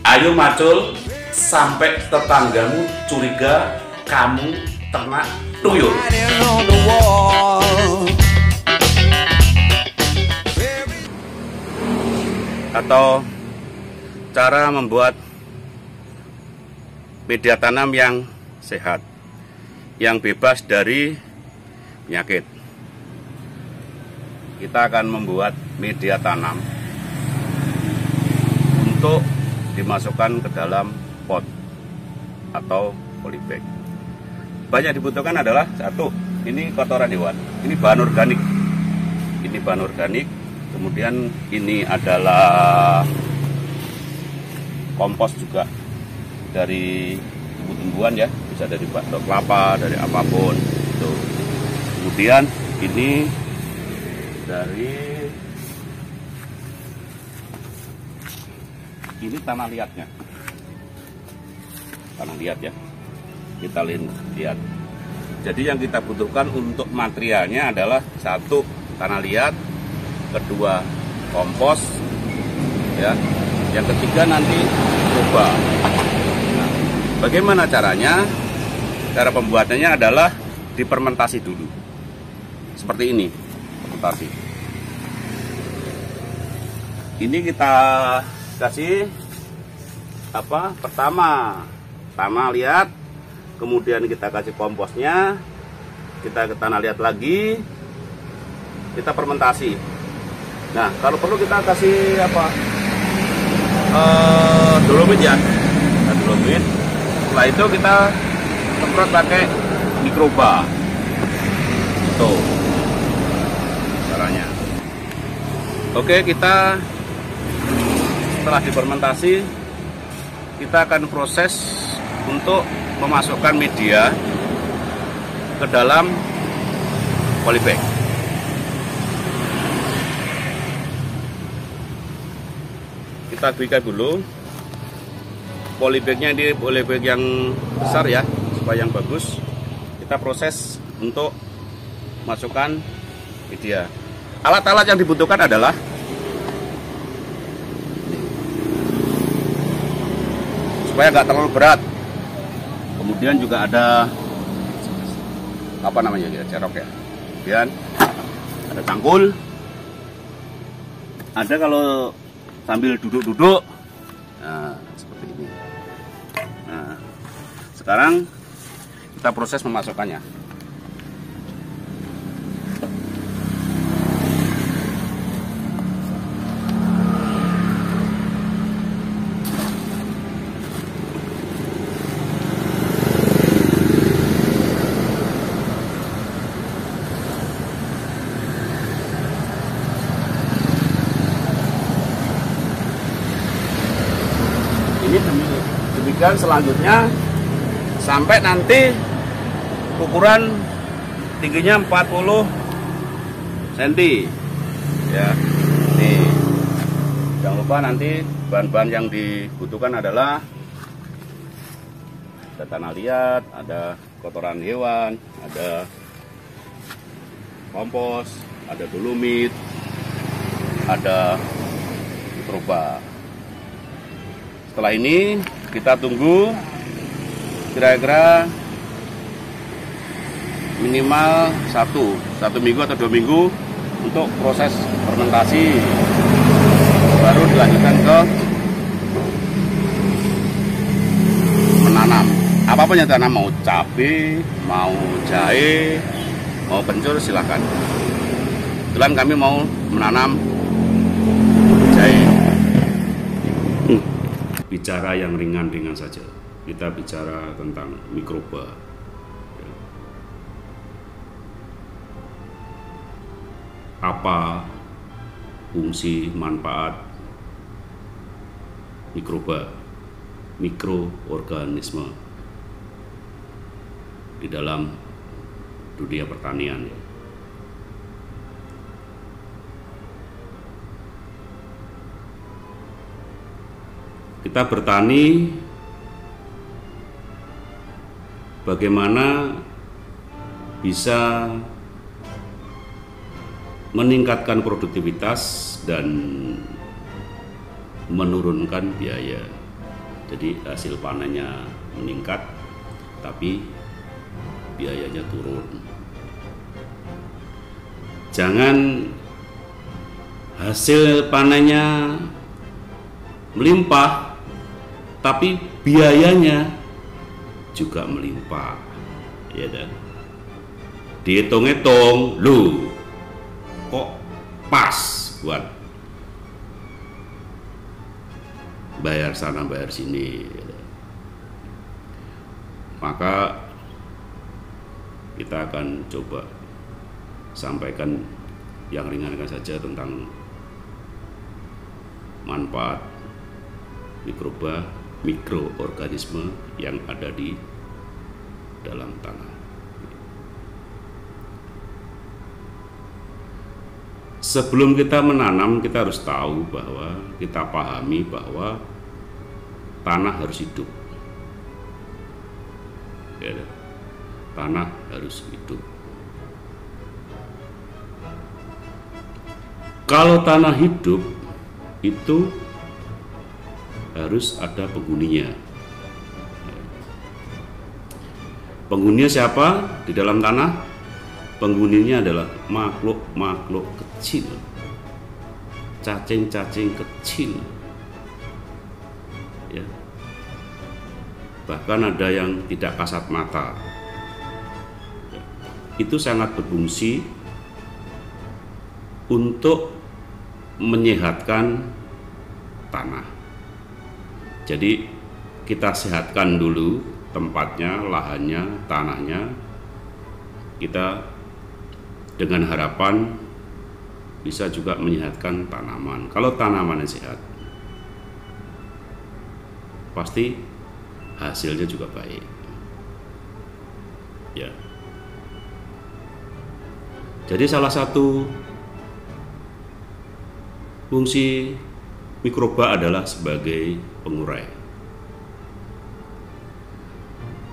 Ayo macul sampai tetanggamu curiga kamu ternak tuyul. Atau cara membuat media tanam yang sehat, yang bebas dari penyakit. Kita akan membuat media tanam untuk dimasukkan ke dalam pot atau polybag. Banyak dibutuhkan adalah satu, ini kotoran hewan, ini bahan organik, kemudian ini adalah kompos juga dari tumbuh-tumbuhan ya, bisa dari batok kelapa, dari apapun itu. Kemudian ini dari ini tanah liatnya, ya, kita lihat. Jadi yang kita butuhkan untuk materialnya adalah satu, tanah liat, kedua kompos, ya, yang ketiga nanti coba. Nah, bagaimana caranya? Cara pembuatannya adalah difermentasi dulu, seperti ini, fermentasi. Ini kita kasih apa? Pertama tanah liat, kemudian kita kasih komposnya, kita ke tanah liat lagi, kita fermentasi. Nah, kalau perlu kita kasih apa? Dolomit ya, dolomit. Setelah itu kita semprot pakai mikroba. Tuh caranya. Oke, kita setelah difermentasi, kita akan proses untuk memasukkan media ke dalam polybag. Kita berikan dulu polybagnya, ini polybag yang besar ya, supaya yang bagus. Kita proses untuk masukkan media. Alat-alat yang dibutuhkan adalah supaya nggak terlalu berat. Kemudian juga ada apa namanya ya, cerok ya. Kemudian ada cangkul. Ada kalau sambil duduk-duduk, nah, seperti ini. Nah, sekarang kita proses memasukkannya. Ini demikian selanjutnya sampai nanti ukuran tingginya 40 cm ya. Nih, jangan lupa nanti bahan-bahan yang dibutuhkan adalah ada tanah liat, ada kotoran hewan, ada kompos, ada dolomit, ada mikroba. Setelah ini kita tunggu kira-kira minimal satu minggu atau 2 minggu untuk proses fermentasi, baru dilanjutkan ke menanam. Apapun yang tanam, mau cabai, mau jahe, mau kencur, silahkan. Kebetulan kami mau menanam jahe. Bicara yang ringan-ringan saja, kita bicara tentang mikroba. Apa fungsi manfaat mikroba, mikroorganisme di dalam dunia pertanian? Kita bertani, bagaimana bisa meningkatkan produktivitas dan menurunkan biaya. Jadi hasil panennya meningkat, tapi biayanya turun. Jangan hasil panennya melimpah, tapi biayanya juga melimpah, ya kan? Dihitung-hitung, lu kok pas buat bayar sana bayar sini, maka kita akan coba sampaikan yang ringan saja tentang manfaat mikroorganisme yang ada di dalam tanah. Sebelum kita menanam, kita harus tahu bahwa kita pahami bahwa tanah harus hidup. Ya, tanah harus hidup. Kalau tanah hidup itu harus ada penghuninya. Penghuninya siapa di dalam tanah? Penghuninya adalah makhluk-makhluk kecil, cacing-cacing kecil, ya. Bahkan ada yang tidak kasat mata. Itu sangat berfungsi untuk menyehatkan tanah. Jadi kita sehatkan dulu tempatnya, lahannya, tanahnya. Kita dengan harapan bisa juga menyehatkan tanaman. Kalau tanamannya sehat, pasti hasilnya juga baik. Ya. Jadi salah satu fungsi mikroba adalah sebagai pengurai.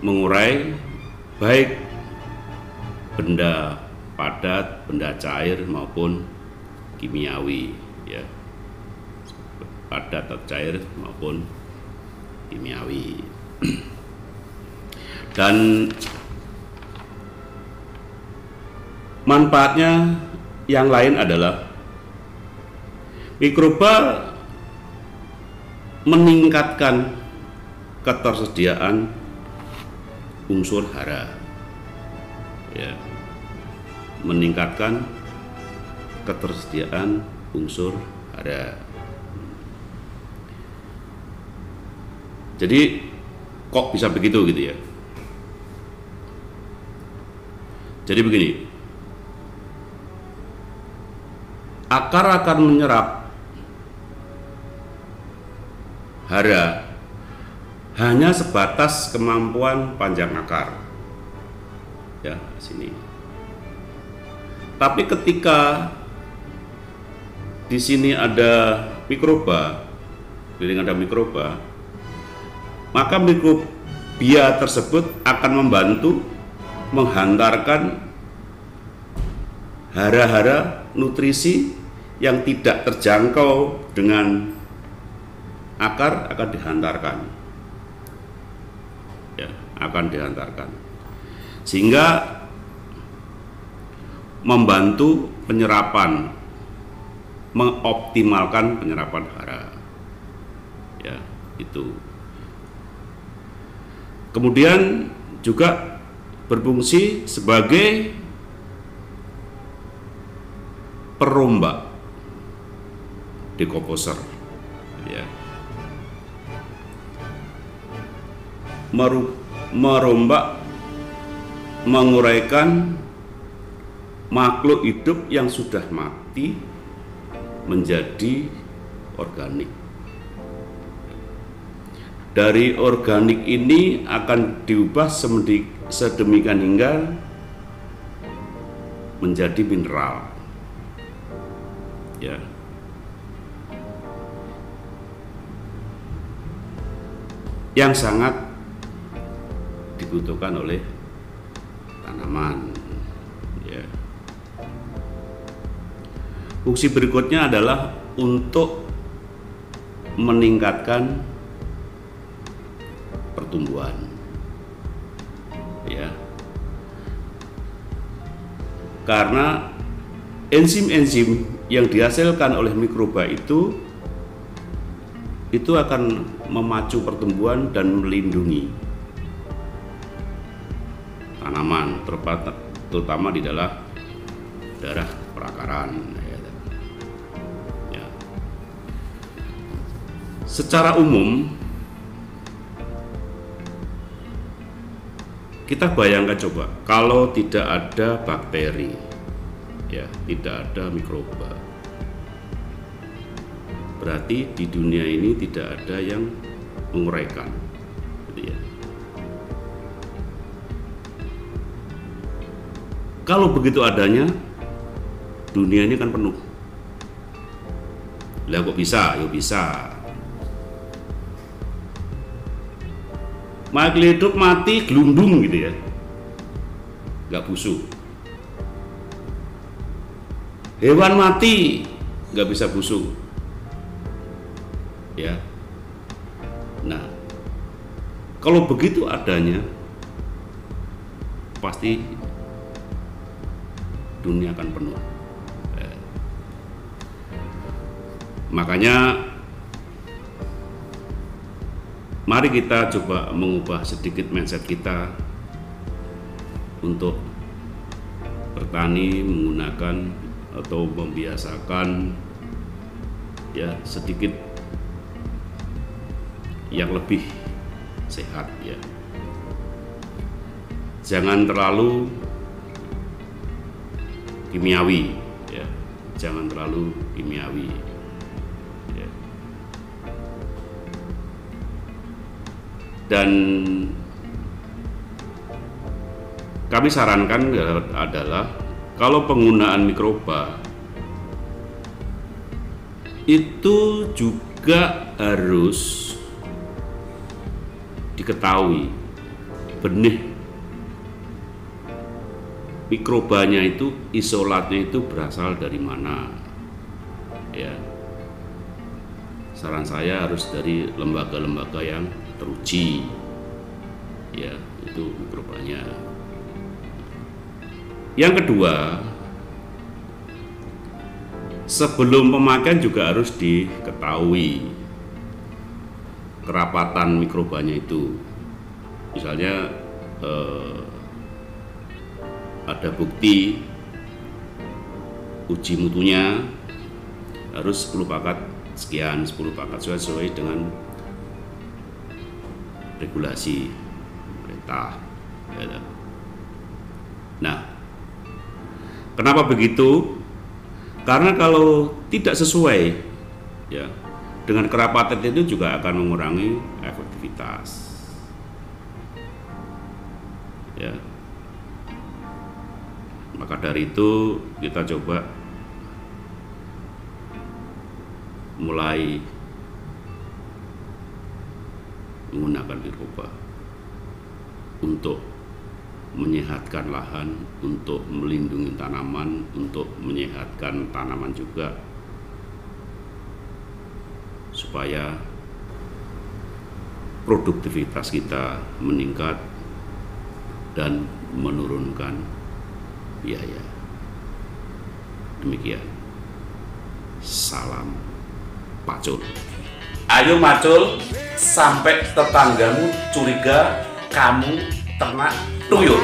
Mengurai baik benda padat, benda cair maupun kimiawi, ya, padat atau cair maupun kimiawi. Dan manfaatnya yang lain adalah mikroba meningkatkan ketersediaan unsur hara, ya, meningkatkan ketersediaan unsur hara. Jadi kok bisa begitu gitu ya? Jadi begini, akar akan menyerap hara hanya sebatas kemampuan panjang akar, ya, sini. Tapi ketika di sini ada mikroba, maka mikrobia tersebut akan membantu menghantarkan hara-hara nutrisi yang tidak terjangkau dengan akar, akan dihantarkan, ya, akan dihantarkan, sehingga membantu penyerapan, mengoptimalkan penyerapan hara, ya, itu. Kemudian juga berfungsi sebagai perombak, decomposer, ya, merombak, menguraikan makhluk hidup yang sudah mati menjadi organik. Dari organik ini akan diubah sedemikian hingga menjadi mineral, ya. Yang sangat dibutuhkan oleh tanaman, ya. Fungsi berikutnya adalah untuk meningkatkan pertumbuhan. Ya. Karena enzim-enzim yang dihasilkan oleh mikroba itu akan memacu pertumbuhan dan melindungi tanaman, terutama di dalam daerah perakaran. Ya. Secara umum, kita bayangkan coba kalau tidak ada bakteri, ya, tidak ada mikroba, berarti di dunia ini tidak ada yang menguraikan, gitu ya. Kalau begitu adanya, dunia ini kan penuh. Lah kok bisa? Ya bisa. Makhluk hidup mati gelundung gitu ya, nggak busuk. Hewan mati nggak bisa busuk, ya. Nah, kalau begitu adanya, pasti dunia akan penuh. Makanya mari kita coba mengubah sedikit mindset kita untuk bertani menggunakan atau membiasakan ya sedikit yang lebih sehat ya. Jangan terlalu kimiawi ya, jangan terlalu kimiawi ya. Dan kami sarankan adalah kalau penggunaan mikroba itu juga harus diketahui benih mikrobanya itu, isolatnya itu berasal dari mana ya. Saran saya harus dari lembaga-lembaga yang teruji ya, itu mikrobanya. Yang kedua, sebelum pemakaian juga harus diketahui kerapatan mikrobanya itu. Misalnya ada bukti uji mutunya harus 10 pakat sekian, 10 pakat sesuai dengan regulasi pemerintah. Nah, kenapa begitu? Karena kalau tidak sesuai ya dengan kerapatan itu juga akan mengurangi efektivitas. Ya. Maka dari itu kita coba mulai menggunakan mikroba untuk menyehatkan lahan, untuk melindungi tanaman, untuk menyehatkan tanaman juga, supaya produktivitas kita meningkat dan menurunkan biaya. Demikian. Salam Pacul. Ayo Macul, sampai tetanggamu curiga kamu ternak tuyul.